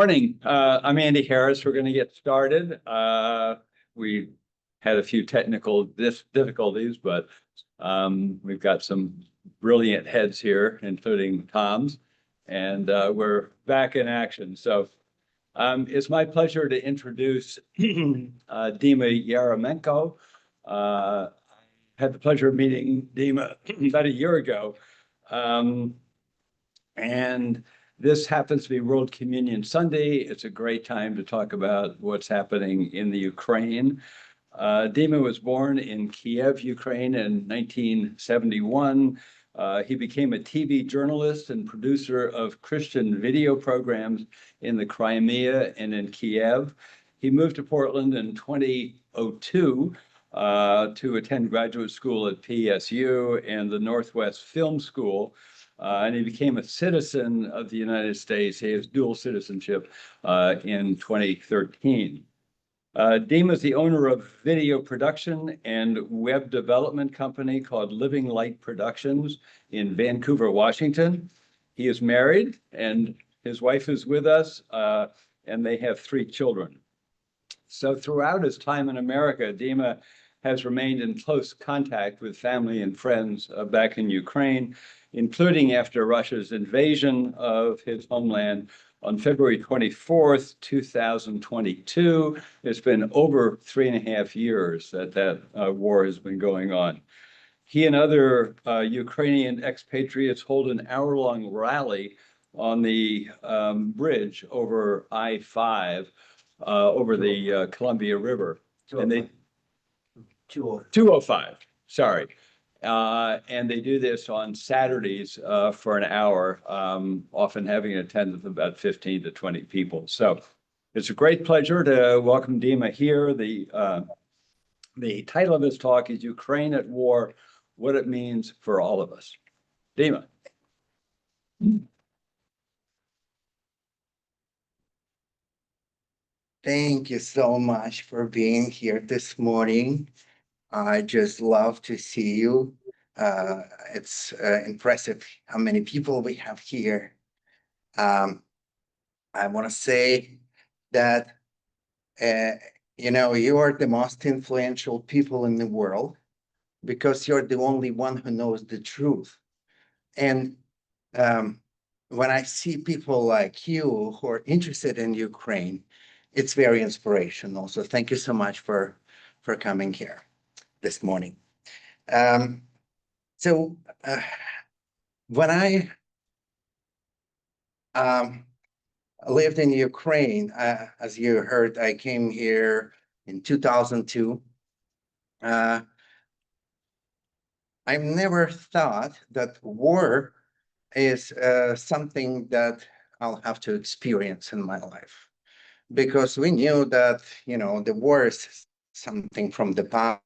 Morning. I'm Andy Harris. We're going to get started. We had a few technical difficulties, but we've got some brilliant heads here, including Tom's, and we're back in action. So it's my pleasure to introduce Dima Yaramenko. Had the pleasure of meeting Dima about a year ago. And this happens to be World Communion Sunday. It's a great time to talk about what's happening in the Ukraine. Dima was born in Kiev, Ukraine in 1971. He became a TV journalist and producer of Christian video programs in the Crimea and in Kiev. He moved to Portland in 2002 to attend graduate school at PSU and the Northwest Film School. And he became a citizen of the United States. He has dual citizenship in 2013. Dima is the owner of video production and web development company called Living Light Productions in Vancouver, Washington. He is married and his wife is with us, and they have 3 children. So throughout his time in America, Dima has remained in close contact with family and friends back in Ukraine, including after Russia's invasion of his homeland on February 24th, 2022. It's been over 3.5 years that war has been going on. He and other Ukrainian expatriates hold an hour-long rally on the bridge over I-5 over the Columbia River. And they 205, sorry. And they do this on Saturdays for an hour, often having an attendance of about 15 to 20 people. So it's a great pleasure to welcome Dima here. The title of his talk is Ukraine at War, What It Means for All of Us. Dima. Thank you so much for being here this morning. I just love to see you. It's impressive how many people we have here. I want to say that, you are the most influential people in the world because you're the only one who knows the truth. And when I see people like you who are interested in Ukraine, it's very inspirational. So thank you so much for coming here this morning. When I lived in Ukraine, as you heard, I came here in 2002. I never thought that war is something that I'll have to experience in my life, because we knew that, the war is something from the past.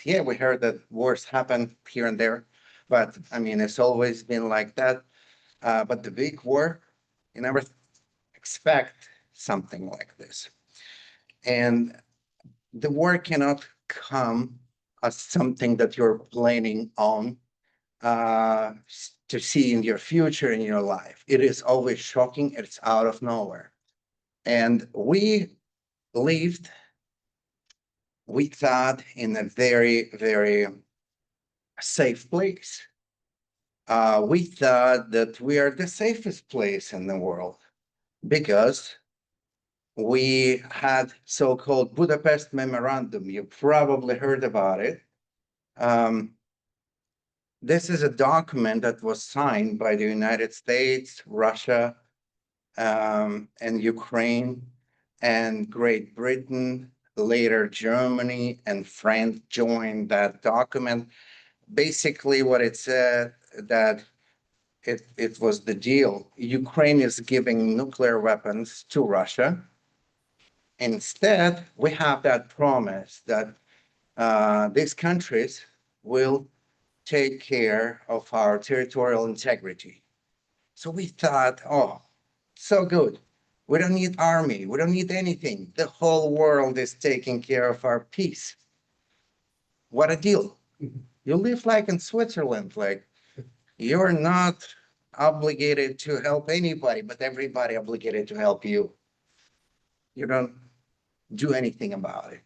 Yeah, we heard that wars happen here and there, but I mean, it's always been like that. But the big war, you never expect something like this. And the war cannot come as something that you're planning on to see in your future, in your life. It is always shocking. It's out of nowhere. And we thought in a very, very safe place. We thought that we are the safest place in the world because we had so-called Budapest Memorandum. You probably heard about it. This is a document that was signed by the United States, Russia, and Ukraine, and Great Britain. Later, Germany and France joined that document. Basically, what it said that it was the deal. Ukraine is giving nuclear weapons to Russia. Instead, we have that promise that these countries will take care of our territorial integrity. So we thought, oh, so good. We don't need army. We don't need anything. The whole world is taking care of our peace. What a deal. You live like in Switzerland, like you're not obligated to help anybody, but everybody obligated to help you. You don't do anything about it.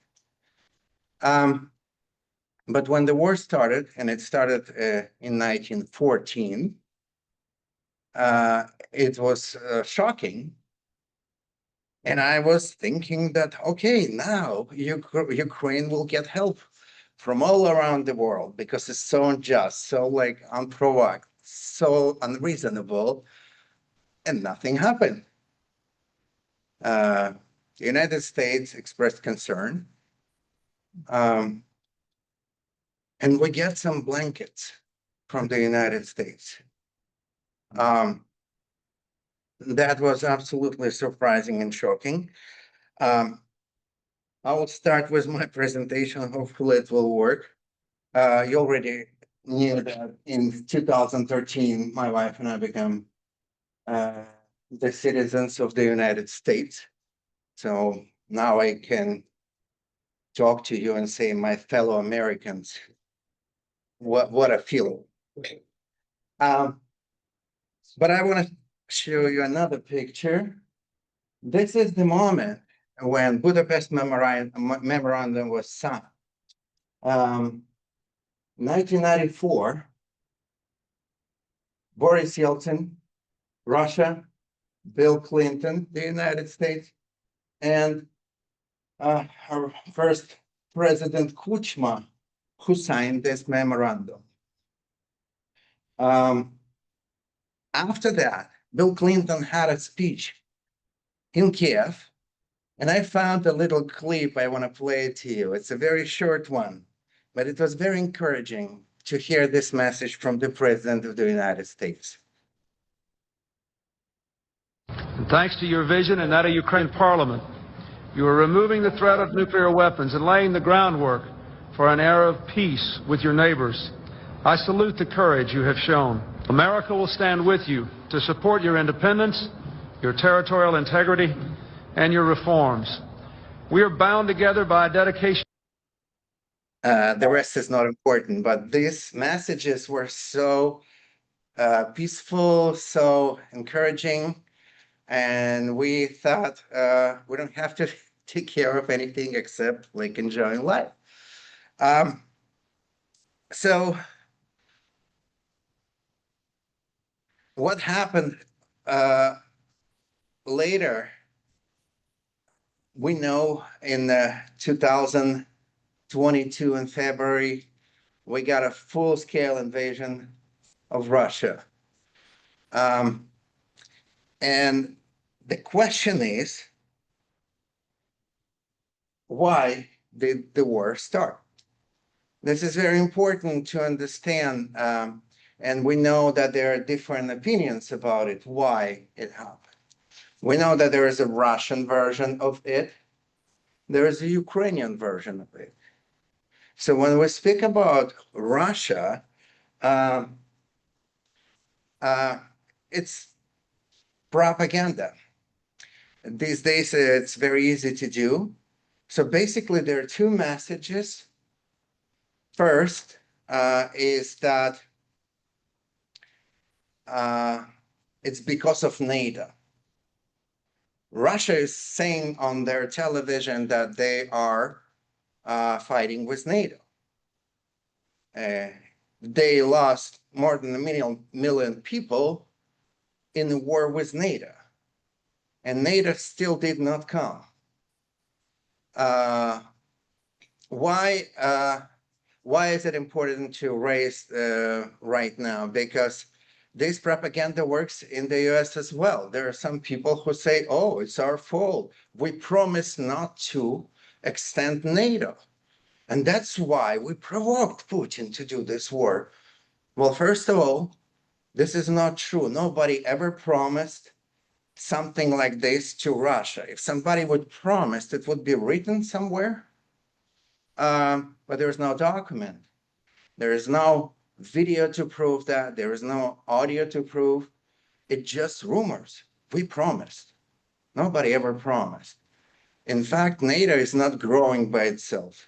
But when the war started, and it started in 1914, it was shocking. And I was thinking that, okay, now Ukraine will get help from all around the world because it's so unjust, so like unprovoked, so unreasonable, and nothing happened. The United States expressed concern, and we get some blankets from the United States. That was absolutely surprising and shocking. I will start with my presentation. Hopefully it will work. You already knew that in 2013, my wife and I became the citizens of the United States. So now I can talk to you and say, my fellow Americans, what a feeling. But I want to show you another picture. This is the moment when Budapest Memorandum was signed. 1994, Boris Yeltsin, Russia, Bill Clinton, the United States, and our first President Kuchma, who signed this memorandum. After that, Bill Clinton had a speech in Kiev, and I found a little clip. I want to play it to you. It's a very short one, but it was very encouraging to hear this message from the President of the United States. And thanks to your vision and that of Ukrainian Parliament, you are removing the threat of nuclear weapons and laying the groundwork for an era of peace with your neighbors. I salute the courage you have shown. America will stand with you to support your independence, your territorial integrity, and your reforms. We are bound together by a dedication. The rest is not important, but these messages were so peaceful, so encouraging, and we thought we don't have to take care of anything except like enjoying life. So what happened later, we know in 2022 in February, we got a full-scale invasion of Russia. And the question is, why did the war start? This is very important to understand, and we know that there are different opinions about it, why it happened. We know that there is a Russian version of it. There is a Ukrainian version of it. So when we speak about Russia, it's propaganda. These days, it's very easy to do. So basically, there are two messages. First is that it's because of NATO. Russia is saying on their television that they are fighting with NATO. They lost more than a million people in the war with NATO, and NATO still did not come. Why is it important to raise right now? Because this propaganda works in the US as well. There are some people who say, oh, it's our fault. We promised not to extend NATO. And that's why we provoked Putin to do this war. Well, first of all, this is not true. Nobody ever promised something like this to Russia. If somebody would promise, it would be written somewhere, but there's no document. There is no video to prove that. There is no audio to prove. It's just rumors. We promised. Nobody ever promised. In fact, NATO is not growing by itself.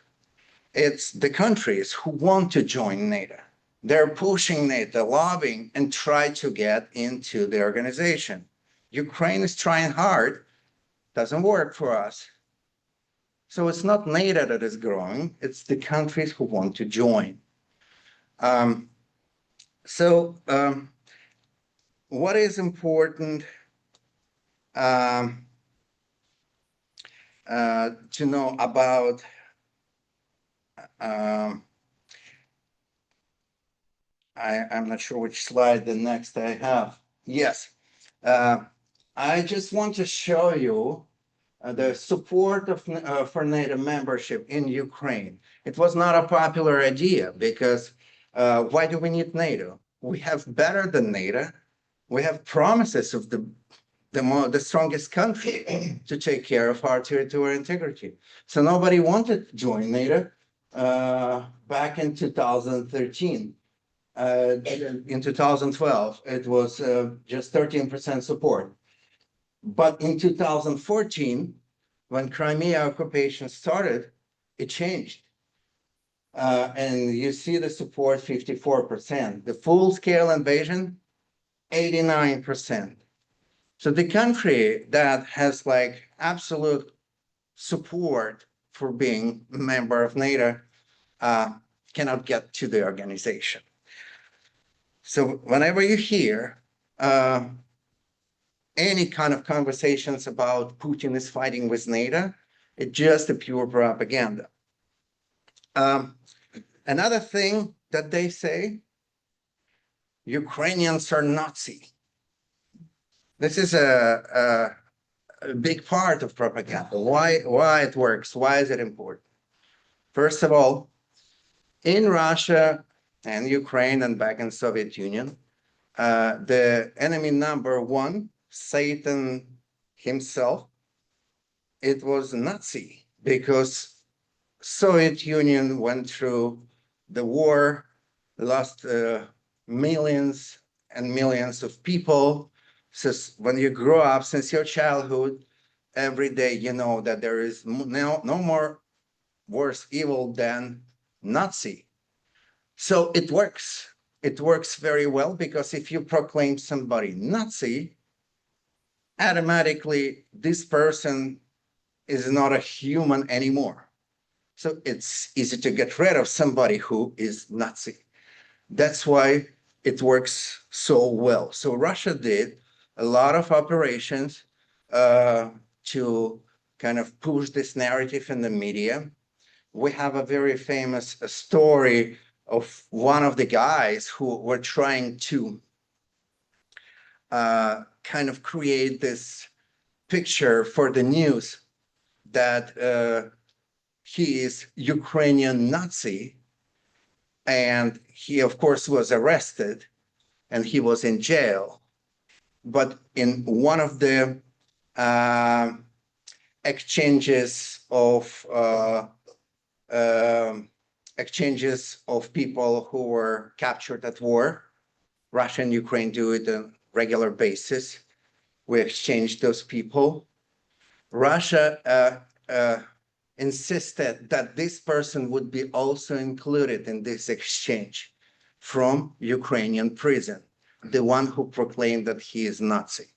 It's the countries who want to join NATO. They're pushing NATO, lobbying, and try to get into the organization. Ukraine is trying hard, doesn't work for us. So it's not NATO that is growing, it's the countries who want to join. What is important to know about I'm not sure which slide the next I have. Yes. I just want to show you the support for NATO membership in Ukraine. It was not a popular idea because why do we need NATO? We have better than NATO. We have promises of the strongest country to take care of our territorial integrity. So nobody wanted to join NATO back in 2013. In 2012, it was just 13% support. But in 2014, when Crimea occupation started, it changed. And you see the support 54%. The full-scale invasion, 89%. So the country that has like absolute support for being a member of NATO cannot get to the organization. So whenever you hear any kind of conversations about Putin is fighting with NATO, it's just a pure propaganda. Another thing that they say, Ukrainians are Nazi. This is a big part of propaganda. Why it works? Why is it important? First of all, in Russia and Ukraine and back in Soviet Union, the enemy number one, Satan himself, it was Nazi because Soviet Union went through the war, lost millions and millions of people. So when you grow up, since your childhood, every day you know that there is no more worse evil than Nazi. So it works. It works very well because if you proclaim somebody Nazi, automatically this person is not a human anymore. So it's easy to get rid of somebody who is Nazi. That's why it works so well. So Russia did a lot of operations to kind of push this narrative in the media. We have a very famous story of one of the guys who were trying to kind of create this picture for the news that he is Ukrainian Nazi, and he of course was arrested and he was in jail. But in one of the exchanges of people who were captured at war, Russia and Ukraine do it on a regular basis. We exchange those people. Russia insisted that this person would be also included in this exchange from Ukrainian prison, the one who proclaimed that he is Nazi.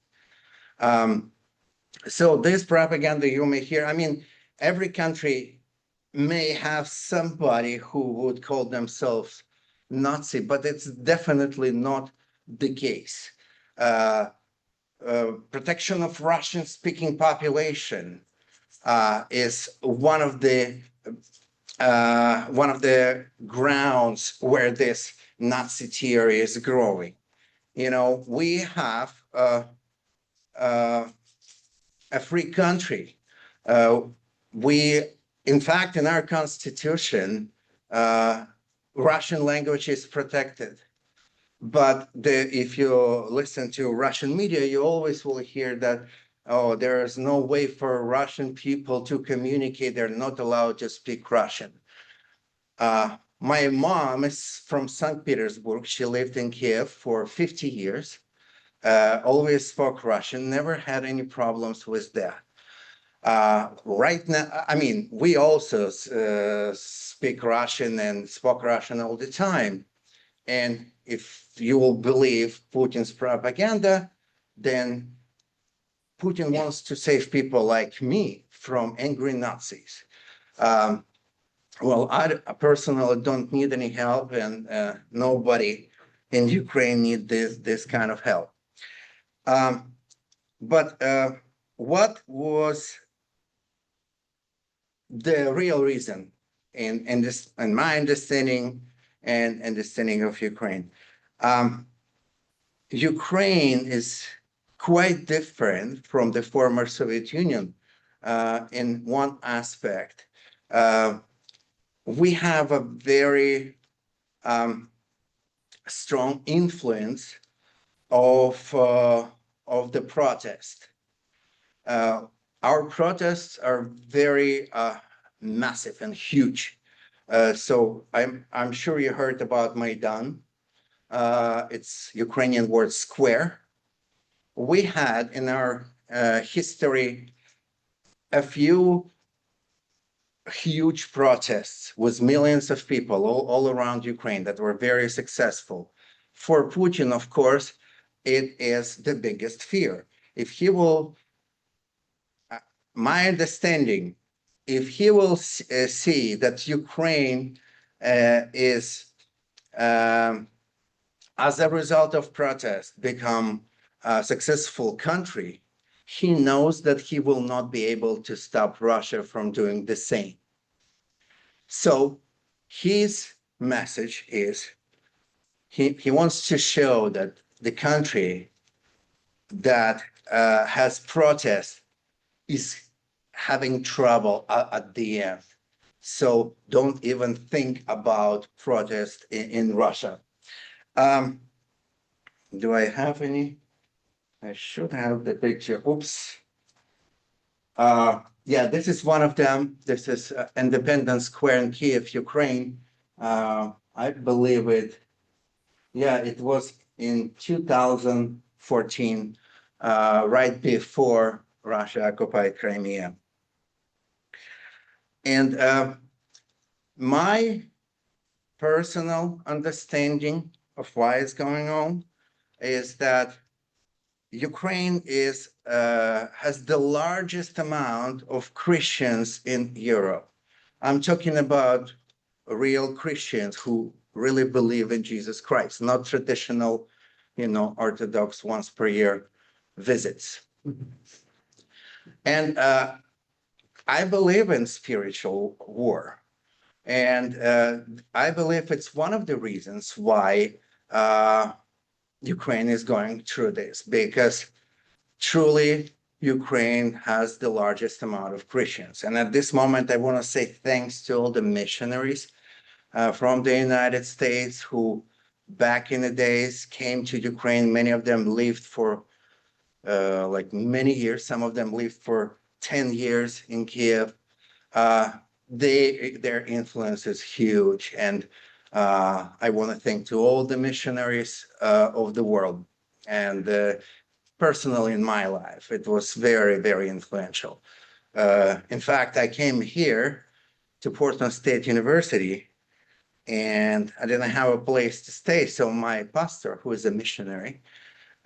So this propaganda you may hear, I mean, every country may have somebody who would call themselves Nazi, but it's definitely not the case. Protection of Russian-speaking population is one of the grounds where this Nazi theory is growing. You know, we have a free country. In fact, in our constitution, Russian language is protected. But if you listen to Russian media, you always will hear that, oh, there is no way for Russian people to communicate. They're not allowed to speak Russian. My mom is from St. Petersburg. She lived in Kiev for 50 years, always spoke Russian, never had any problems with that. Right now, I mean, we also speak Russian and spoke Russian all the time. And if you will believe Putin's propaganda, then Putin wants to save people like me from angry Nazis. Um, well, I personally don't need any help, and nobody in Ukraine need this kind of help. But what was the real reason in this, in my understanding and understanding of Ukraine? Ukraine is quite different from the former Soviet Union in one aspect. We have a very strong influence of the protest. Our protests are very massive and huge. So I'm sure you heard about Maidan. It's Ukrainian word square. We had in our history a few huge protests with millions of people all around Ukraine that were very successful. For Putin, of course, it is the biggest fear. If he will, my understanding, if he will see that Ukraine is, as a result of protest, become a successful country, he knows that he will not be able to stop Russia from doing the same. So his message is he wants to show that the country that has protest is having trouble at the end. So don't even think about protest in Russia. Do I have any? I should have the picture. Oops. Yeah, this is one of them. This is Independence Square in Kiev, Ukraine. I believe it. Yeah, it was in 2014, right before Russia occupied Crimea. And my personal understanding of why it's going on is that Ukraine is has the largest amount of Christians in Europe. I'm talking about real Christians who really believe in Jesus Christ, not traditional, Orthodox once per year visits. And I believe in spiritual war. And I believe it's one of the reasons why Ukraine is going through this, because truly Ukraine has the largest amount of Christians. And at this moment, I want to say thanks to all the missionaries from the United States who back in the days came to Ukraine. Many of them lived for like many years. Some of them lived for 10 years in Kiev. Their influence is huge. And I want to thank to all the missionaries of the world. And personally in my life, it was very, very influential. In fact, I came here to Portland State University and I didn't have a place to stay. So my pastor, who is a missionary,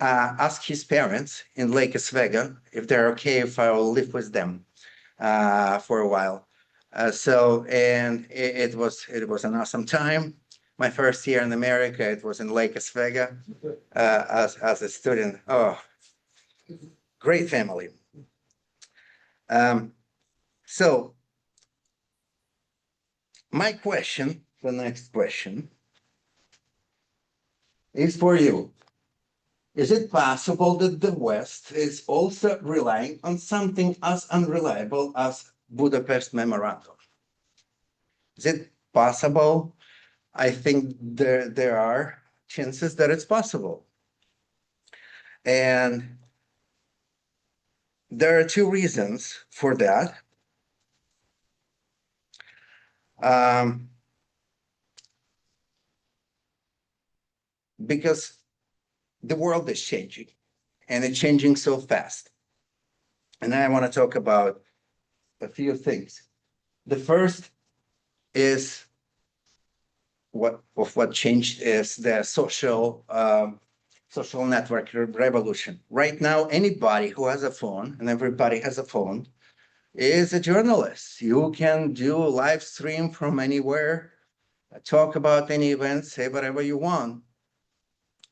asked his parents in Lake Oswego if they're okay if I will live with them for a while. And it was an awesome time. My first year in America, it was in Lake Oswego as a student. Oh, great family. So my question, the next question, is for you. Is it possible that the West is also relying on something as unreliable as Budapest Memorandum? Is it possible? I think there are chances that it's possible. And there are two reasons for that. Because the world is changing and it's changing so fast. And I want to talk about a few things. The first is what changed is the social network revolution. Right now, anybody who has a phone, and everybody has a phone, is a journalist. You can do a live stream from anywhere, talk about any event, say whatever you want.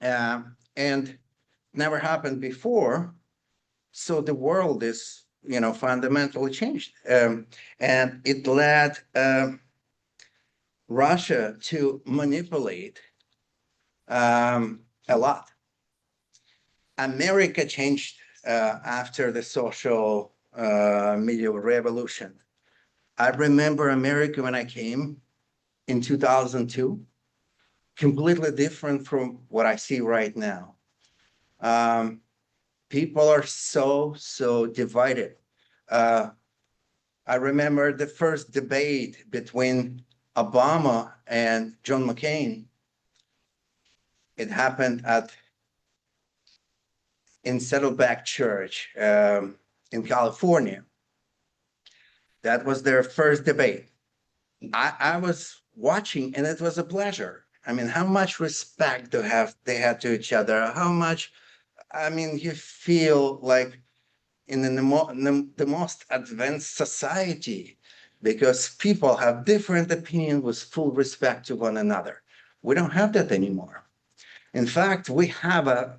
And never happened before. So the world is, fundamentally changed. And it led Russia to manipulate a lot. America changed after the social media revolution. I remember America when I came in 2002, completely different from what I see right now. People are so divided. I remember the first debate between Obama and John McCain. It happened in Saddleback Church in California. That was their first debate. I was watching, and it was a pleasure. I mean, how much respect they had to each other, how much, you feel like in the most advanced society, because people have different opinions with full respect to one another. We don't have that anymore. In fact, we have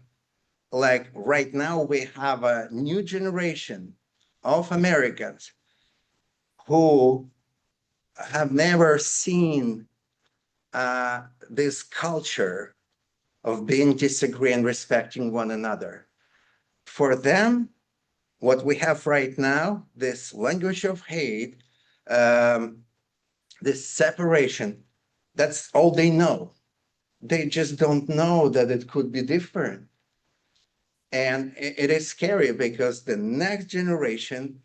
right now, we have a new generation of Americans who have never seen this culture of being disagree and respecting one another. For them, what we have right now, this language of hate, this separation, that's all they know. They just don't know that it could be different. And it is scary because the next generation,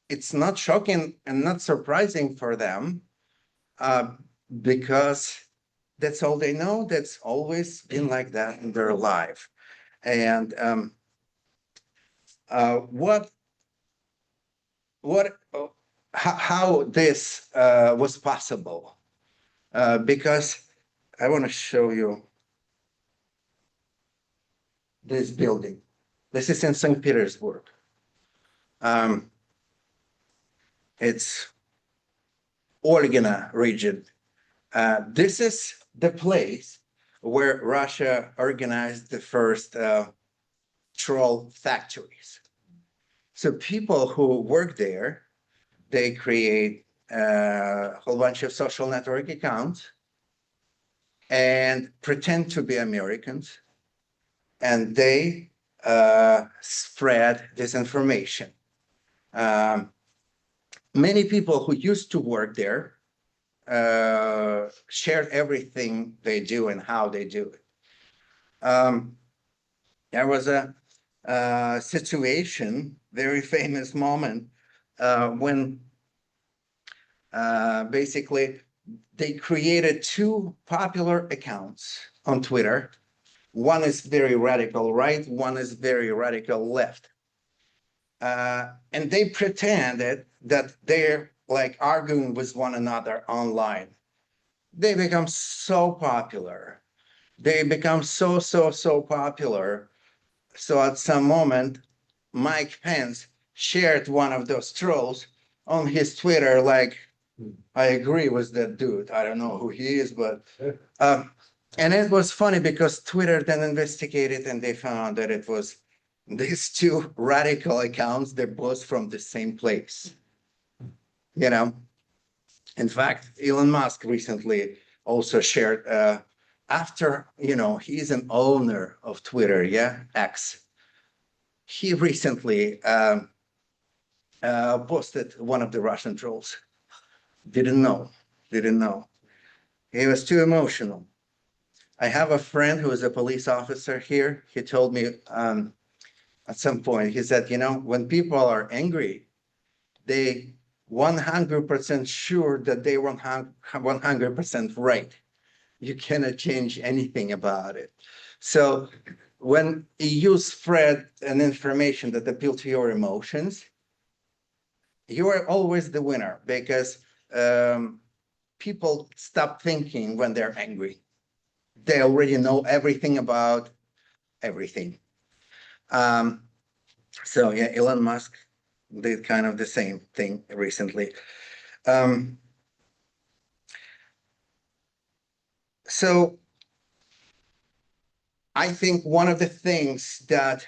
it's not shocking and not surprising for them because that's all they know. That's always been like that in their life. And how this was possible? Because I want to show you this building. This is in St. Petersburg. It's Olgina region. This is the place where Russia organized the first troll factories. So people who work there, they create a whole bunch of social network accounts and pretend to be Americans, and they spread disinformation. Many people who used to work there shared everything they do and how they do it. There was a situation, very famous moment, when basically they created two popular accounts on Twitter. One is very radical right, one is very radical left. And they pretended that they're arguing with one another online. They become so popular. They become so popular. So at some moment, Mike Pence shared one of those trolls on his Twitter, I agree with that dude. I don't know who he is, but and it was funny because Twitter then investigated and they found that it was these two radical accounts. They're both from the same place. In fact, Elon Musk recently also shared after, he's an owner of Twitter, X. He recently posted one of the Russian trolls. Didn't know. He was too emotional. I have a friend who is a police officer here. He told me at some point, he said, when people are angry, they 100% sure that they 100% right. You cannot change anything about it. So when you spread an information that appeals to your emotions, you are always the winner because people stop thinking when they're angry. They already know everything about everything. So yeah, Elon Musk did kind of the same thing recently. So I think one of the things that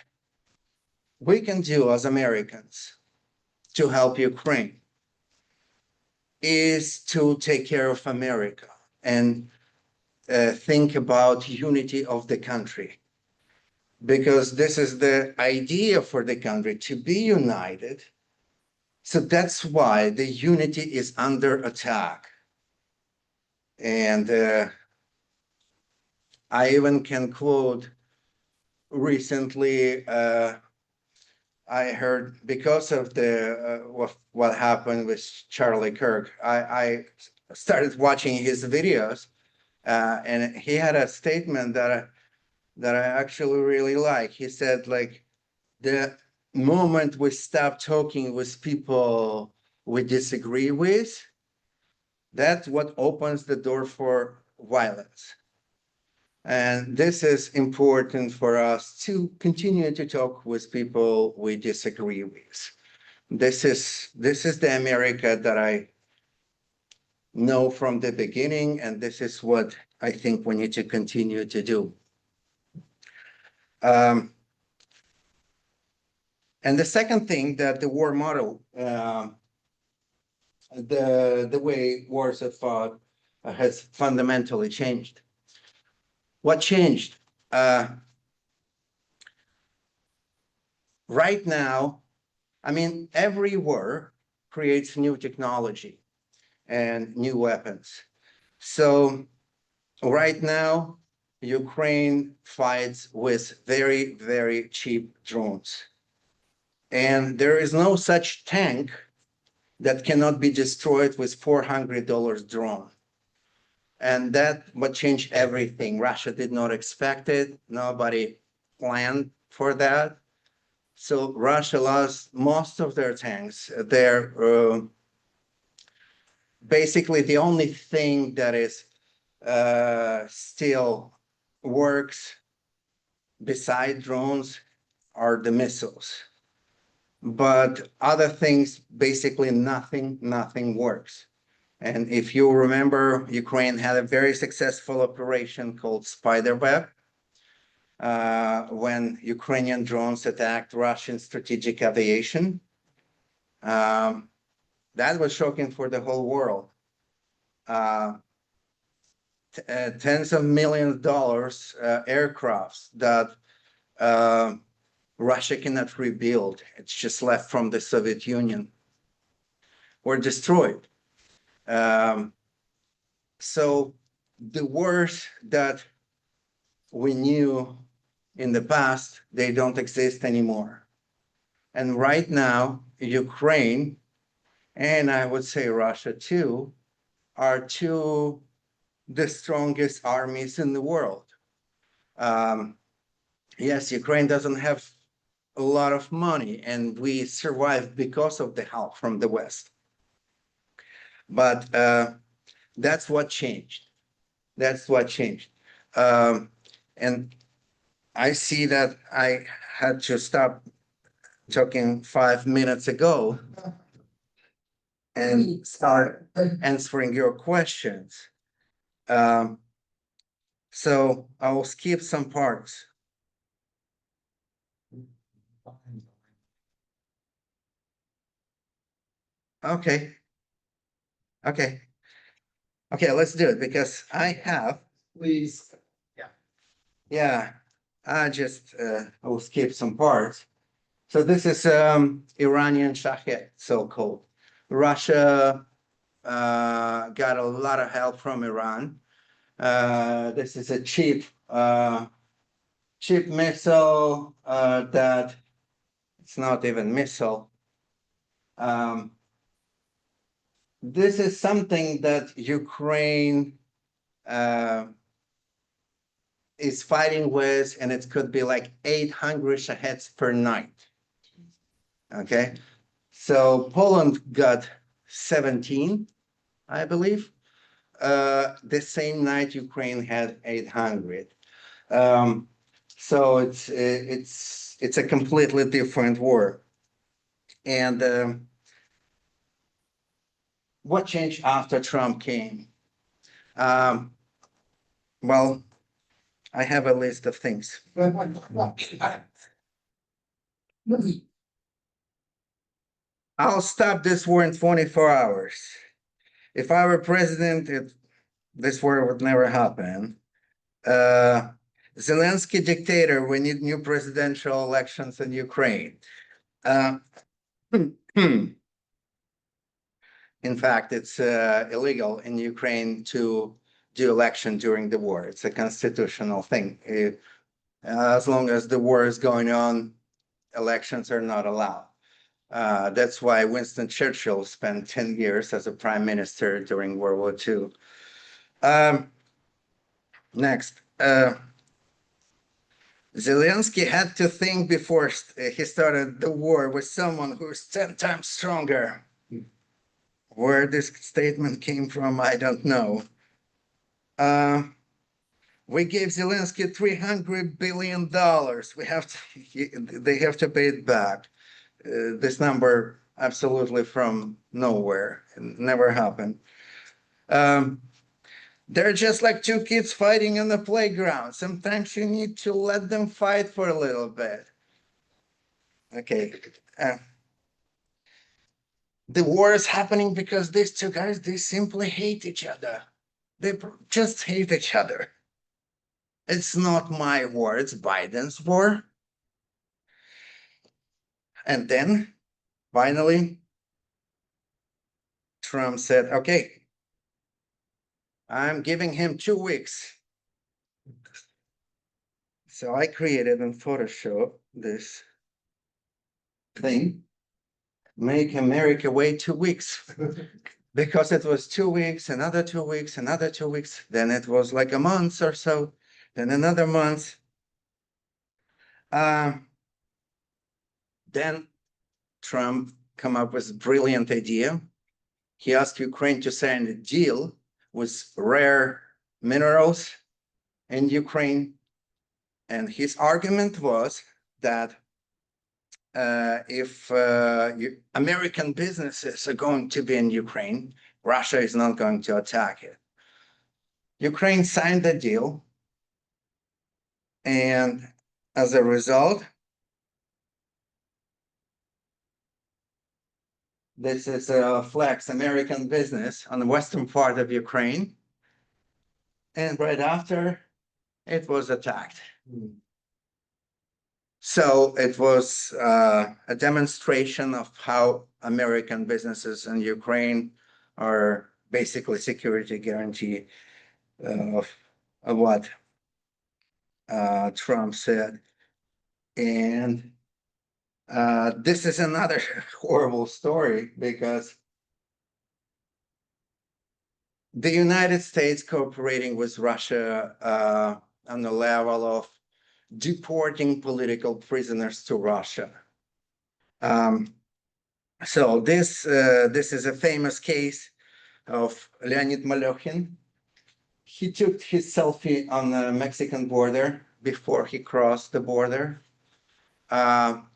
we can do as Americans to help Ukraine is to take care of America and think about unity of the country, because this is the idea for the country to be united. So that's why the unity is under attack. And I even can quote recently, I heard because of the what happened with Charlie Kirk, I started watching his videos, and he had a statement that I actually really like. He said, like, the moment we stop talking with people we disagree with, that's what opens the door for violence. And this is important for us to continue to talk with people we disagree with. This is the America that I know from the beginning, and this is what I think we need to continue to do. And the second thing, that the war model, the way wars are fought has fundamentally changed. What changed? Right now, I mean, every war creates new technology and new weapons. So right now, Ukraine fights with very, very cheap drones. And there is no such tank that cannot be destroyed with $400 drone. And that what changed everything. Russia did not expect it. Nobody planned for that. So Russia lost most of their tanks. They're basically the only thing that is still works beside drones are the missiles. But other things, basically nothing works. And if you remember, Ukraine had a very successful operation called Spiderweb, when Ukrainian drones attacked Russian strategic aviation. That was shocking for the whole world. Tens of millions of dollars aircrafts that Russia cannot rebuild. It's just left from the Soviet Union, were destroyed. So the wars that we knew in the past, they don't exist anymore. And right now, Ukraine, and I would say Russia too, are two the strongest armies in the world. Yes, Ukraine doesn't have a lot of money, and we survived because of the help from the West. But that's what changed. That's what changed. And I see that I had to stop talking 5 minutes ago and start answering your questions. So I will skip some parts. Okay. Okay. Okay, let's do it, because I have. Please. Yeah, I will skip some parts. So this is Iranian Shahed, so-called. Russia got a lot of help from Iran. This is a cheap missile that it's not even missile. This is something that Ukraine is fighting with, and it could be like 800 Shaheds per night. Okay, so Poland got 17, I believe. the same night Ukraine had 800. So it's a completely different war. And what changed after Trump came? Um, well, I have a list of things. I'll stop this war in 24 hours. If I were president, this war would never happen. Zelensky dictator, we need new presidential elections in Ukraine. In fact, it's illegal in Ukraine to do election during the war. It's a constitutional thing. As long as the war is going on, elections are not allowed. That's why Winston Churchill spent 10 years as a prime minister during World War II. Next, Zelensky had to think before he started the war with someone who's 10 times stronger. Where this statement came from, I don't know. We gave Zelensky $300 billion. They have to pay it back. This number absolutely from nowhere. It never happened. They're just like two kids fighting on the playground. Sometimes you need to let them fight for a little bit. Okay. The war is happening because these two guys, they simply hate each other. They just hate each other. It's not my war, it's Biden's war. And then finally, Trump said, okay, I'm giving him 2 weeks. So I created in Photoshop this thing, make America wait 2 weeks. Because it was 2 weeks, another 2 weeks, another 2 weeks. Then it was like a month or so, then another month. Then Trump come up with a brilliant idea. He asked Ukraine to sign a deal with rare minerals in Ukraine. And his argument was that if American businesses are going to be in Ukraine, Russia is not going to attack it. Ukraine signed the deal. And as a result, this is a Flex American business on the western part of Ukraine. And right after, it was attacked. So it was a demonstration of how American businesses in Ukraine are basically security guarantee of what Trump said. And this is another horrible story because the United States cooperating with Russia on the level of deporting political prisoners to Russia. So this is a famous case of Leonid Malokhin. He took his selfie on the Mexican border before he crossed the border.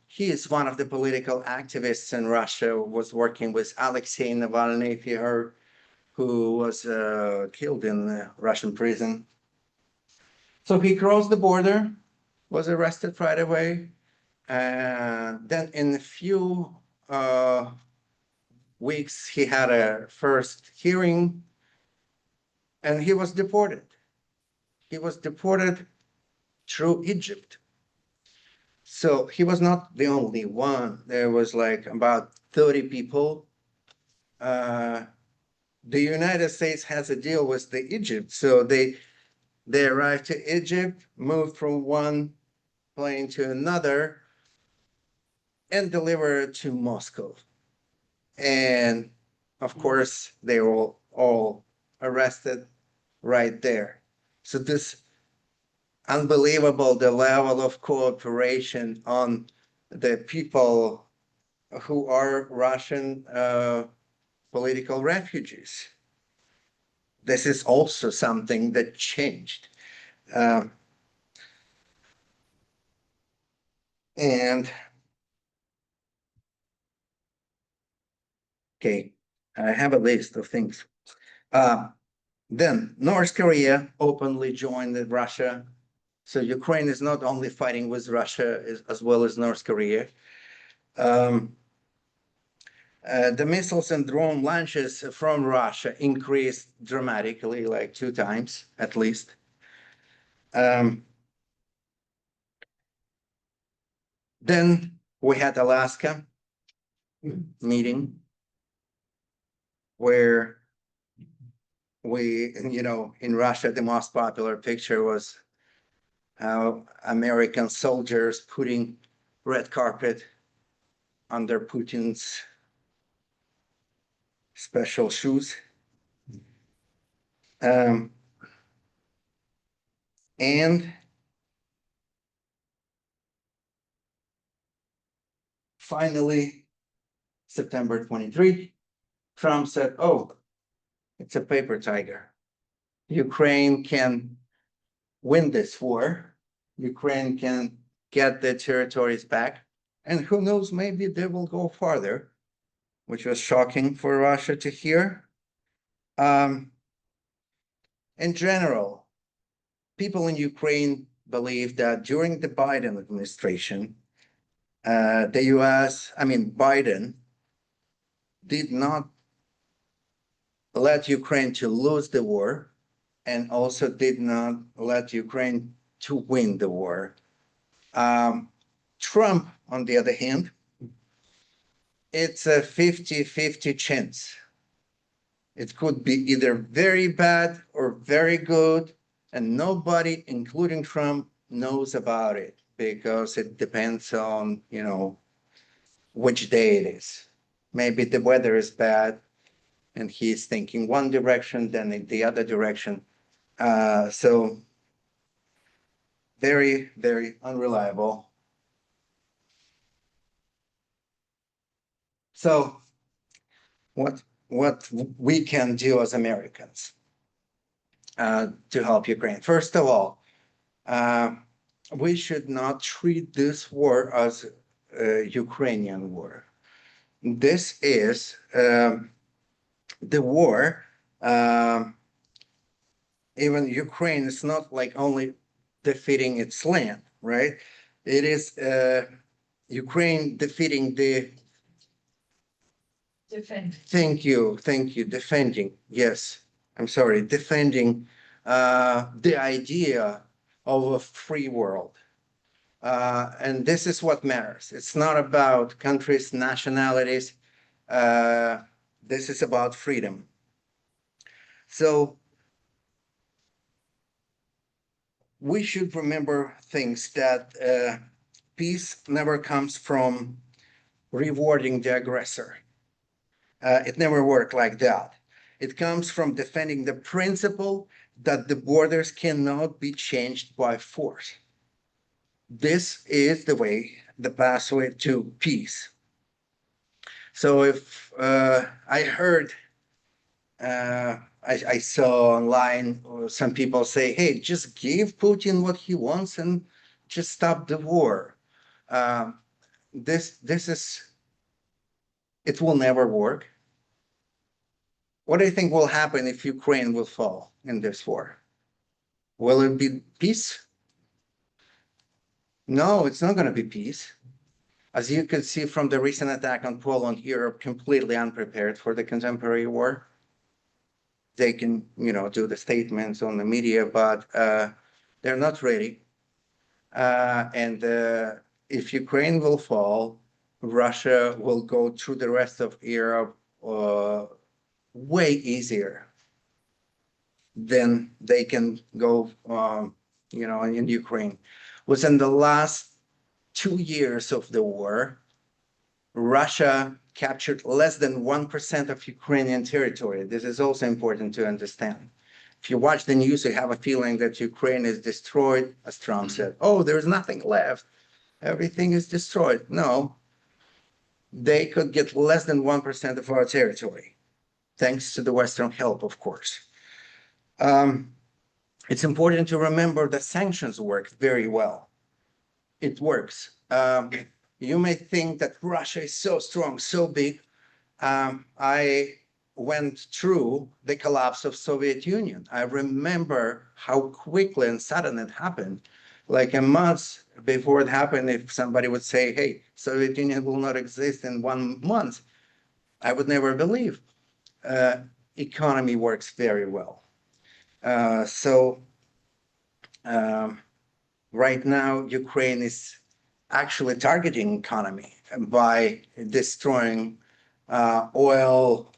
He is one of the political activists in Russia, was working with Alexei Navalny, if you heard, who was killed in a Russian prison. So he crossed the border, was arrested right away. And then in a few weeks, he had a first hearing and he was deported. He was deported through Egypt. So he was not the only one. There was like about 30 people. The United States has a deal with the Egypt. So they arrived to Egypt, moved from one plane to another, and delivered to Moscow. And of course, they were all arrested right there. So this unbelievable, the level of cooperation on the people who are Russian political refugees. this is also something that changed. And okay, I have a list of things. Then North Korea openly joined Russia. So Ukraine is not only fighting with Russia as well as North Korea. The missiles and drone launches from Russia increased dramatically, like 2 times at least. Then we had Alaska meeting where we, in Russia, the most popular picture was how American soldiers putting red carpet under Putin's special shoes. And finally, September 23, Trump said, oh, it's a paper tiger. Ukraine can win this war. Ukraine can get their territories back. And who knows, maybe they will go farther, which was shocking for Russia to hear. In general, people in Ukraine believe that during the Biden administration, the US, Biden, did not let Ukraine to lose the war and also did not let Ukraine to win the war. Trump, on the other hand, it's a 50-50 chance. It could be either very bad or very good, and nobody, including Trump, knows about it because it depends on, which day it is. Maybe the weather is bad and he's thinking one direction, then in the other direction. So very, very unreliable. So what we can do as Americans to help Ukraine? First of all, we should not treat this war as a Ukrainian war. This is the war. Even Ukraine is not like only defeating its land, right? It is Ukraine defeating the Thank you. Defending. Yes, I'm sorry. Defending the idea of a free world. And this is what matters. It's not about countries, nationalities. This is about freedom. So we should remember things that peace never comes from rewarding the aggressor. It never worked like that. It comes from defending the principle that the borders cannot be changed by force. This is the way, the pathway to peace. So if I heard, I saw online some people say, hey, just give Putin what he wants and just stop the war. It will never work. What do you think will happen if Ukraine will fall in this war? Will it be peace? No, it's not going to be peace. As you can see from the recent attack on Poland, Europe completely unprepared for the contemporary war. They can, do the statements on the media, but they're not ready. And if Ukraine will fall, Russia will go through the rest of Europe way easier than they can go, in Ukraine. Within the last 2 years of the war, Russia captured less than 1% of Ukrainian territory. This is also important to understand. If you watch the news, you have a feeling that Ukraine is destroyed, as Trump said. Oh, there's nothing left. Everything is destroyed. No, they could get less than 1% of our territory, thanks to the Western help, of course. It's important to remember that sanctions work very well. It works. You may think that Russia is so strong, so big. I went through the collapse of Soviet Union. I remember how quickly and sudden it happened. Like a month before it happened, if somebody would say, hey, Soviet Union will not exist in 1 month, I would never believe. Economy works very well. Right now, Ukraine is actually targeting economy by destroying oil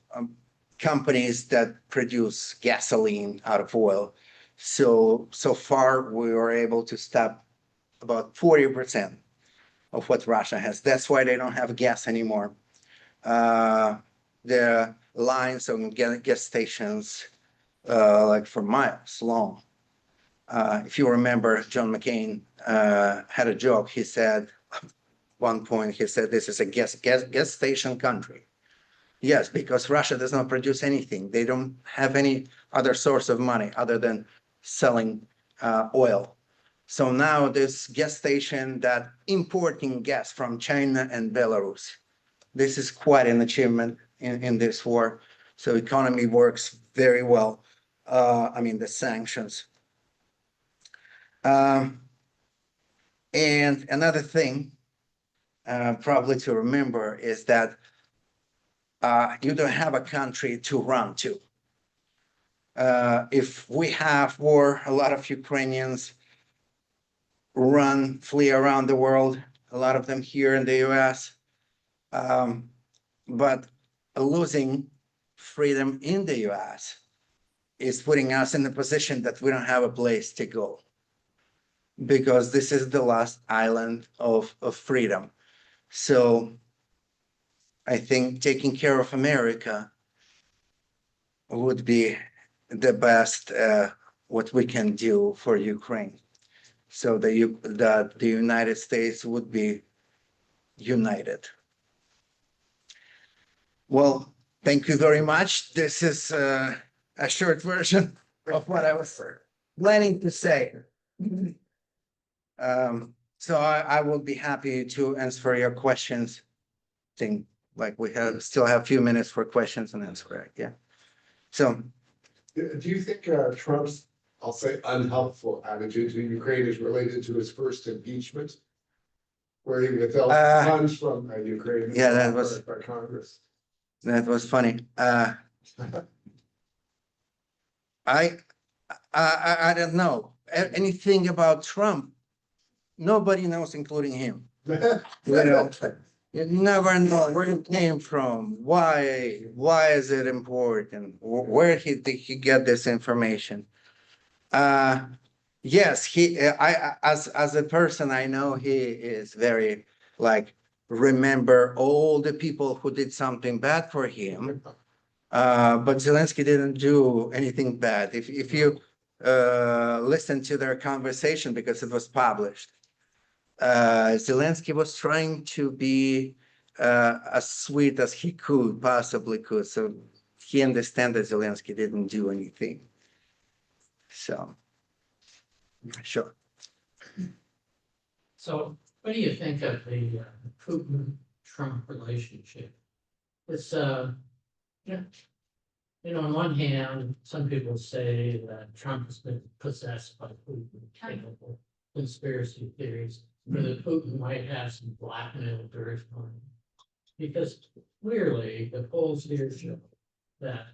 companies that produce gasoline out of oil. So far, we were able to stop about 40% of what Russia has. That's why they don't have gas anymore. The lines on gas stations, like for miles long. If you remember, John McCain had a joke. He said, one point, he said, this is a gas station country. Yes, because Russia does not produce anything. They don't have any other source of money other than selling oil. So now this gas station that importing gas from China and Belarus. This is quite an achievement in this war. So economy works very well. I mean, the sanctions. And another thing probably to remember is that you don't have a country to run to. If we have war, a lot of Ukrainians flee around the world, a lot of them here in the US. But losing freedom in the US is putting us in the position that we don't have a place to go, because this is the last island of freedom. So I think taking care of America would be the best what we can do for Ukraine. So that the United States would be united. Well, thank you very much. This is a short version of what I was planning to say. So I will be happy to answer your questions. I think like we still have a few minutes for questions and answers, right? Yeah. So do you think Trump's, I'll say, unhelpful attitude to Ukraine is related to his first impeachment, where he withheld funds from Ukraine? Yeah, that was by Congress. That was funny. I don't know anything about Trump. Nobody knows, including him. You know, you never know where it came from. Why is it important? Where did he get this information? Yes, as a person, I know he is very like remember all the people who did something bad for him. But Zelensky didn't do anything bad. If you listen to their conversation, because it was published, Zelensky was trying to be as sweet as he possibly could. So he understands that Zelensky didn't do anything. So, sure. So what do you think of the Putin-Trump relationship? It's, on one hand, some people say that Trump has been possessed by Putin, conspiracy theories, or that Putin might have some blackmail dirt on him. Because clearly the polls here show that,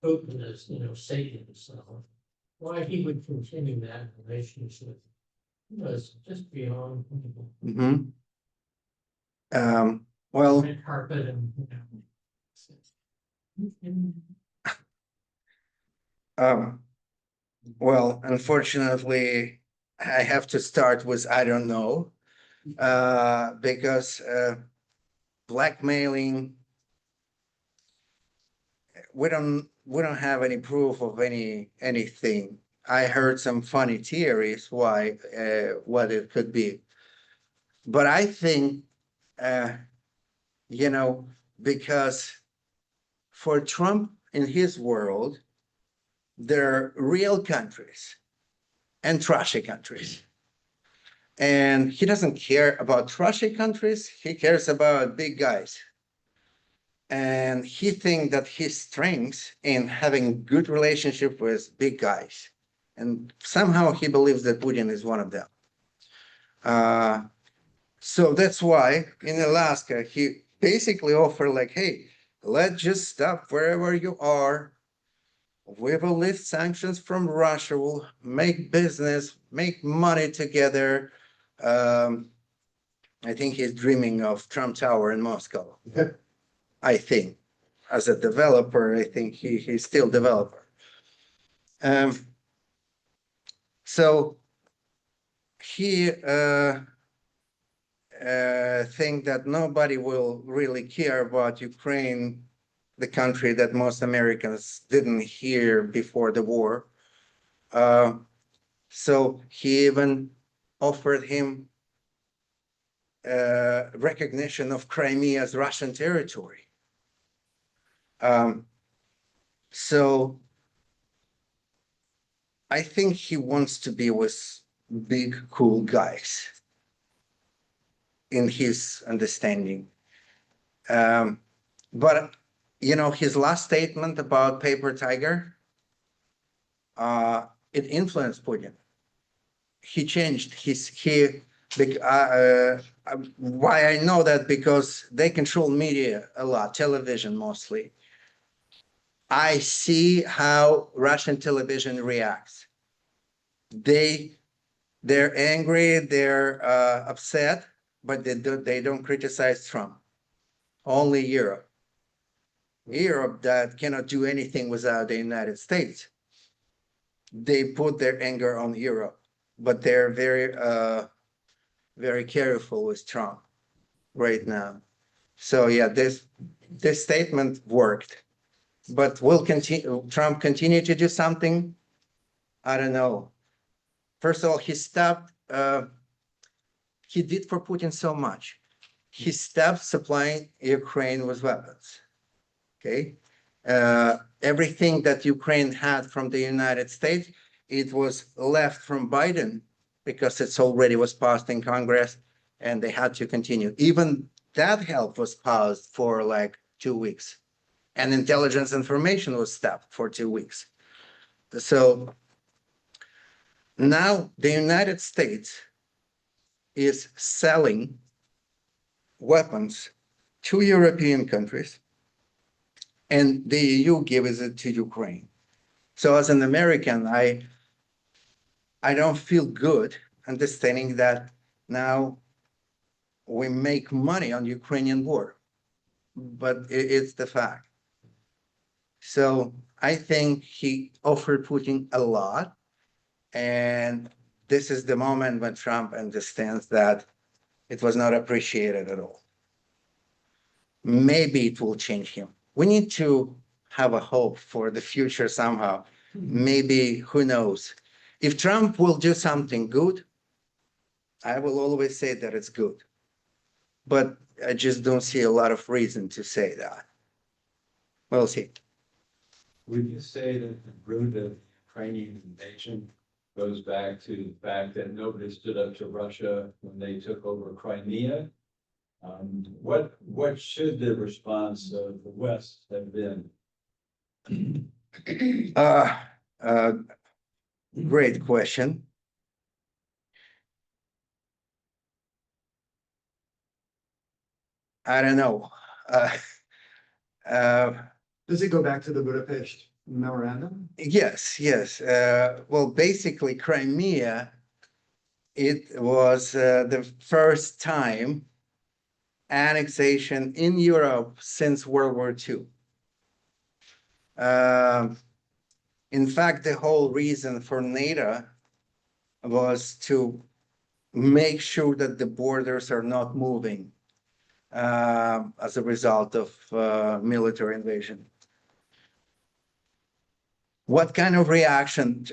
Putin is, Satan. So why he would continue that relationship was just beyond. Well, Red carpet and, well, unfortunately, I have to start with I don't know, because blackmailing, we don't have any proof of anything. I heard some funny theories why what it could be, but I think because for Trump in his world, they're real countries and trashy countries. And he doesn't care about trashy countries, he cares about big guys. And he thinks that his strength in having good relationship with big guys. And somehow he believes that Putin is one of them. So that's why in Alaska, he basically offered like, hey, let's just stop wherever you are. We will lift sanctions from Russia, we'll make business, make money together. I think he's dreaming of Trump Tower in Moscow. I think, as a developer, I think he's still developer. So he think that nobody will really care about Ukraine, the country that most Americans didn't hear before the war. So he even offered him recognition of Crimea as Russian territory. So I think he wants to be with big, cool guys in his understanding. But, you know, his last statement about paper tiger, it influenced Putin. He changed why I know that, because they control media a lot, television mostly. I see how Russian television reacts. They're angry, they're upset, but they don't criticize Trump. Only Europe. Europe that cannot do anything without the United States. They put their anger on Europe, but they're very careful with Trump right now. So yeah, this statement worked. But will Trump continue to do something? I don't know. First of all, he stopped, he did for Putin so much. He stopped supplying Ukraine with weapons, okay? Everything that Ukraine had from the United States, it was left from Biden because it's already was passed in Congress and they had to continue. Even that help was paused for like 2 weeks. And intelligence information was stopped for 2 weeks. So now the United States is selling weapons to European countries, and the EU gives it to Ukraine. So as an American, I don't feel good understanding that now we make money on Ukrainian war, but it's the fact. So I think he offered Putin a lot, and this is the moment when Trump understands that it was not appreciated at all. Maybe it will change him. We need to have a hope for the future somehow. Maybe, who knows? If Trump will do something good, I will always say that it's good. But I just don't see a lot of reason to say that. We'll see. Would you say that the root of Ukrainian invasion goes back to the fact that nobody stood up to Russia when they took over Crimea? What should the response of the West have been? Great question. I don't know. Does it go back to the Budapest memorandum? Yes. Well, basically, Crimea, it was the first time annexation in Europe since World War II. In fact, the whole reason for NATO was to make sure that the borders are not moving as a result of military invasion. What kind of reaction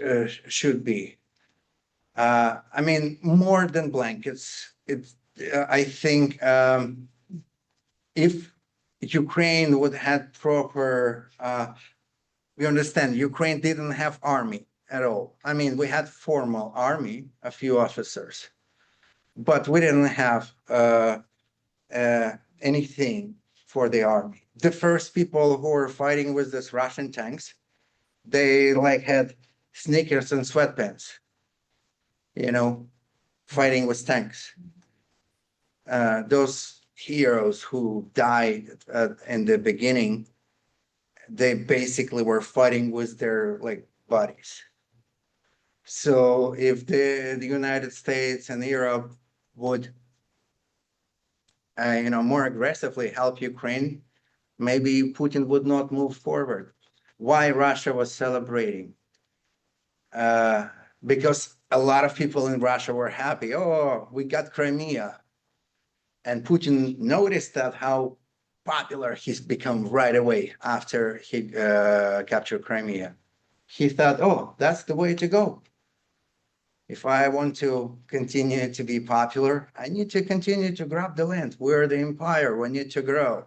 should be? I mean, more than blankets. I think if Ukraine would have proper, we understand Ukraine didn't have army at all. I mean, we had formal army, a few officers, but we didn't have anything for the army. The first people who were fighting with these Russian tanks, they like had sneakers and sweatpants, you know, fighting with tanks. Those heroes who died in the beginning, they basically were fighting with their like bodies. So if the United States and Europe would, more aggressively help Ukraine, maybe Putin would not move forward. Why Russia was celebrating? Because a lot of people in Russia were happy. Oh, we got Crimea. And Putin noticed that how popular he's become right away after he captured Crimea. He thought, oh, that's the way to go. If I want to continue to be popular, I need to continue to grab the land. We're the empire, we need to grow.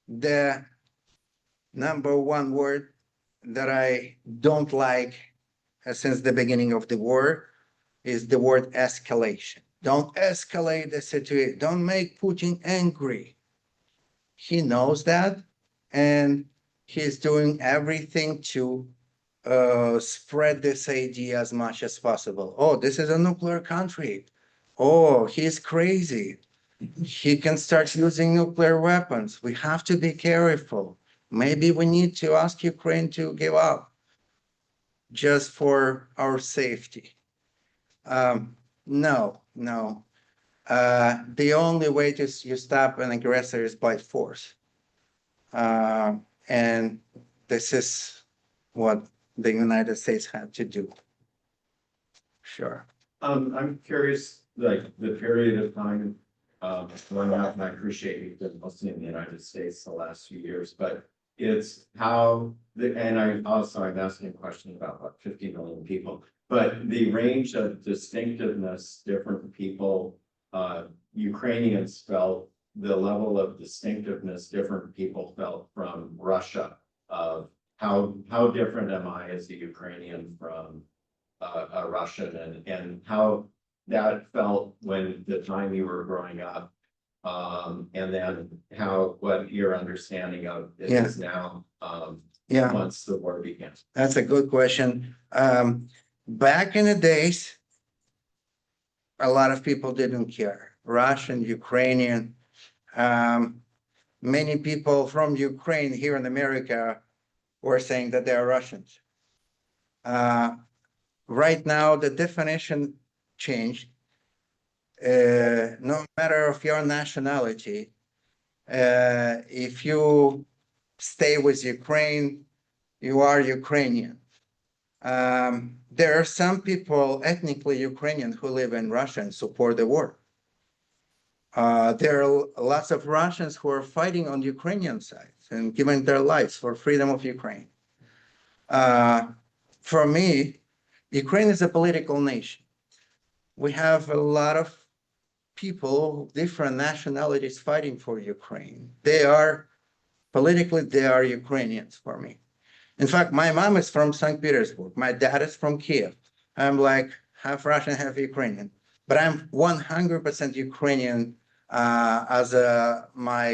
The number one word that I don't like since the beginning of the war is the word escalation. Don't escalate the situation. Don't make Putin angry. He knows that, and he's doing everything to spread this idea as much as possible. Oh, this is a nuclear country. Oh, he's crazy. He can start using nuclear weapons. We have to be careful. Maybe we need to ask Ukraine to give up just for our safety. No. The only way to stop an aggressor is by force. And this is what the United States had to do. Sure. I'm curious, like the period of time growing up, and I appreciate you've been mostly in the United States the last few years, but it's how and I'm asking a question about what 50 million people, but the range of distinctiveness different people, Ukrainians felt, the level of distinctiveness different people felt from Russia, of how different am I as a Ukrainian from a Russian, and how that felt when the time you were growing up, and then what your understanding of it is now, once the war began. That's a good question. Back in the days, a lot of people didn't care. Russian, Ukrainian, many people from Ukraine here in America were saying that they are Russians. Right now, the definition changed. No matter of your nationality, if you stay with Ukraine, you are Ukrainian. There are some people, ethnically Ukrainian, who live in Russia and support the war. There are lots of Russians who are fighting on Ukrainian side and giving their lives for freedom of Ukraine. For me, Ukraine is a political nation. We have a lot of people, different nationalities fighting for Ukraine. Politically, they are Ukrainians for me. In fact, my mom is from St. Petersburg. My dad is from Kiev. I'm like half Russian, half Ukrainian, but I'm 100% Ukrainian as my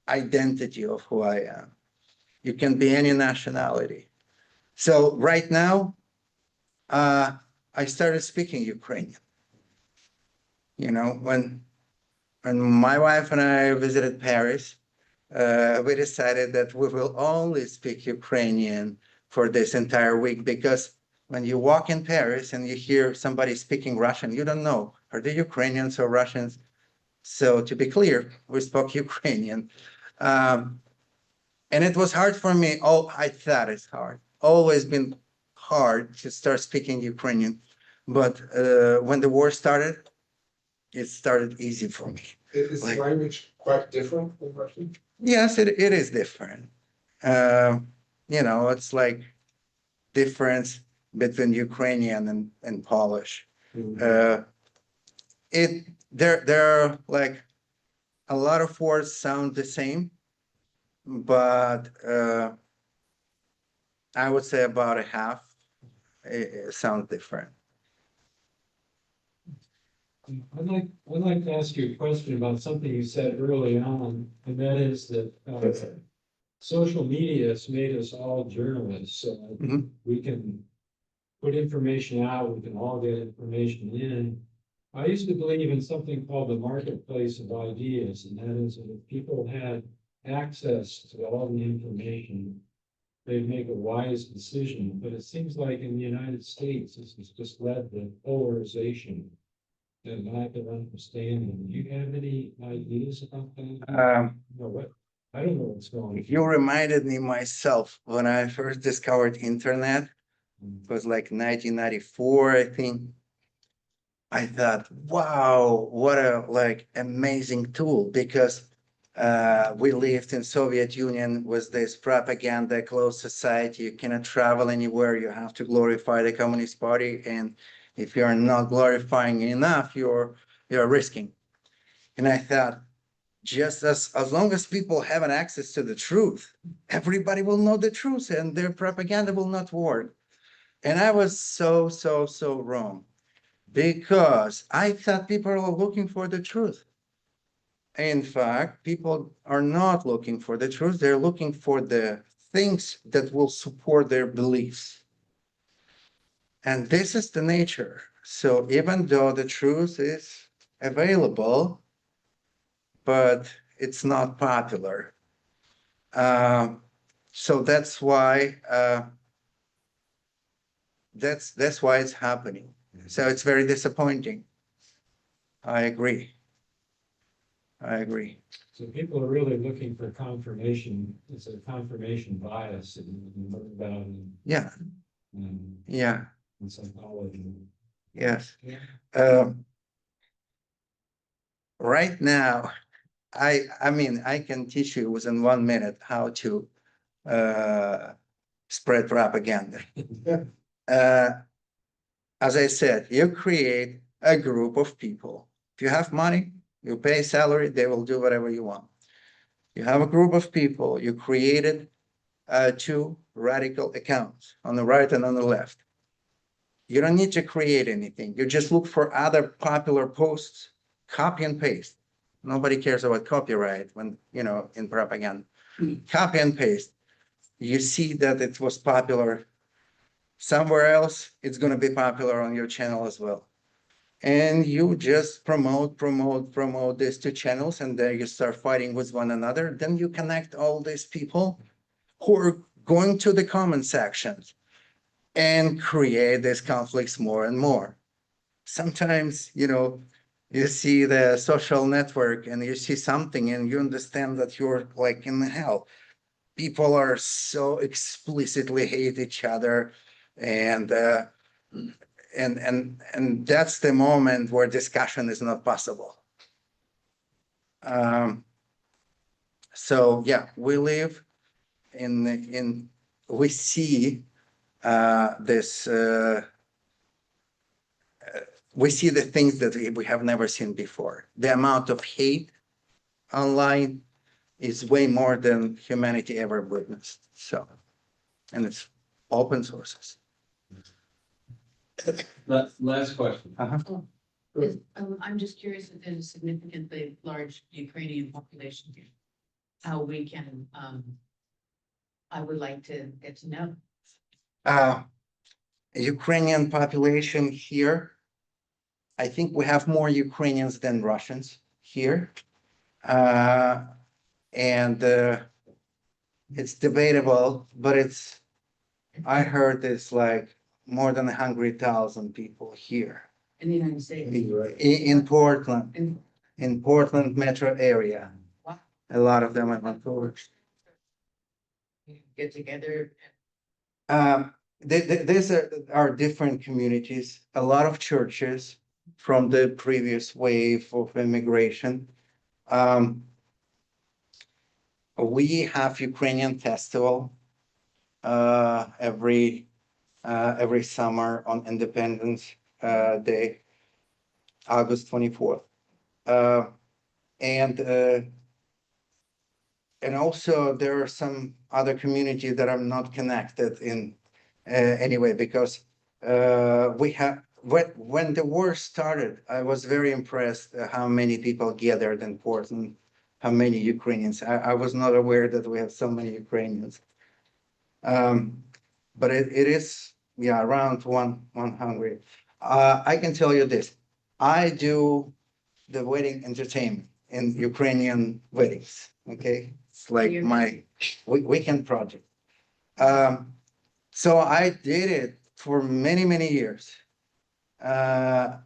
identity of who I am. You can be any nationality. So right now, I started speaking Ukrainian. When my wife and I visited Paris, we decided that we will only speak Ukrainian for this entire week, because when you walk in Paris and you hear somebody speaking Russian, you don't know, are they Ukrainians or Russians? So to be clear, we spoke Ukrainian. And it was hard for me. I thought it's hard. Always been hard to start speaking Ukrainian. But when the war started, it started easy for me. Is the language quite different from Russian? Yes, it is different. It's like difference between Ukrainian and Polish. There are like a lot of words sound the same, but I would say about a half sound different. I'd like to ask you a question about something you said early on, and that is that social media has made us all journalists, so Mhm. we can put information out, we can all get information in. I used to believe in something called the marketplace of ideas, and that is that if people had access to all the information, they'd make a wise decision. But it seems like in the United States, this has just led to polarization and lack of understanding. Do you have any ideas about that? No, what, I don't know what's going on. You reminded me myself when I first discovered internet. It was like 1994, I think. I thought, wow, what a like amazing tool, because we lived in Soviet Union with this propaganda, closed society. You cannot travel anywhere. You have to glorify the Communist Party, and if you are not glorifying enough, you're risking. And I thought, just as long as people have an access to the truth, everybody will know the truth, and their propaganda will not work. And I was so wrong, because I thought people are looking for the truth. In fact, people are not looking for the truth. They're looking for the things that will support their beliefs. And this is the nature. So even though the truth is available, but it's not popular. So that's why that's why it's happening. So it's very disappointing. I agree. I agree. So people are really looking for confirmation. It's a confirmation bias and learn about Yeah, yeah, in psychology. yes. Yeah. Right now, I mean, I can teach you within 1 minute how to spread propaganda. As I said, you create a group of people. If you have money, you pay salary, they will do whatever you want. You have a group of people, you created two radical accounts on the right and on the left. You don't need to create anything. You just look for other popular posts, copy and paste. Nobody cares about copyright when, in propaganda. Copy and paste. You see that it was popular somewhere else, it's going to be popular on your channel as well. And you just promote these two channels, and then you start fighting with one another. Then you connect all these people who are going to the comment sections and create these conflicts more and more. Sometimes, you see the social network and you see something and you understand that you're like in hell. People are so explicitly hate each other, and that's the moment where discussion is not possible. So yeah, we live we see this. We see the things that we have never seen before. The amount of hate online is way more than humanity ever witnessed. So, and it's open sources. Last question. I'm just curious if there's a significantly large Ukrainian population here. How we can, I would like to get to know. Ukrainian population here, I think we have more Ukrainians than Russians here. And it's debatable, but I heard it's like more than 100,000 people here. In the United States. In Portland, in Portland metro area. Wow. A lot of them are Vancouver. Get together. These are different communities, a lot of churches from the previous wave of immigration. We have Ukrainian festival every summer on Independence Day, August 24th. And and also there are some other communities that I'm not connected in anyway, because we have, when the war started, I was very impressed how many people gathered in Portland, how many Ukrainians. I was not aware that we have so many Ukrainians. But it is, yeah, around 100. I can tell you this, I do the wedding entertainment in Ukrainian weddings, okay? It's like You're- my weekend project. So I did it for many, many years. I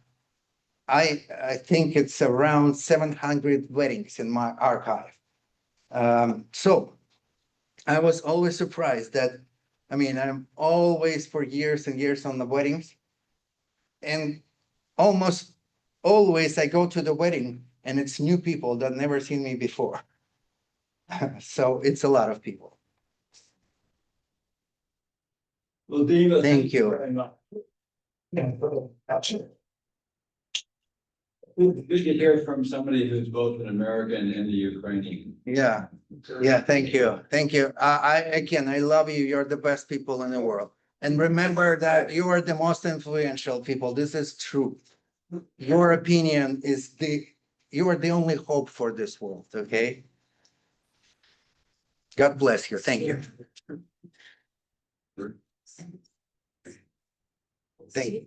think it's around 700 weddings in my archive. So I was always surprised that, I mean, I'm always for years and years on the weddings. And almost always I go to the wedding and it's new people that never seen me before. So it's a lot of people. Well, Dima. Thank you. very much. Good to hear from somebody who's both an American and a Ukrainian. Yeah, yeah, thank you. Thank you. Again, I love you. You're the best people in the world. And remember that you are the most influential people. This is true. Your opinion is you are the only hope for this world, okay? God bless you. Thank you. Thank you.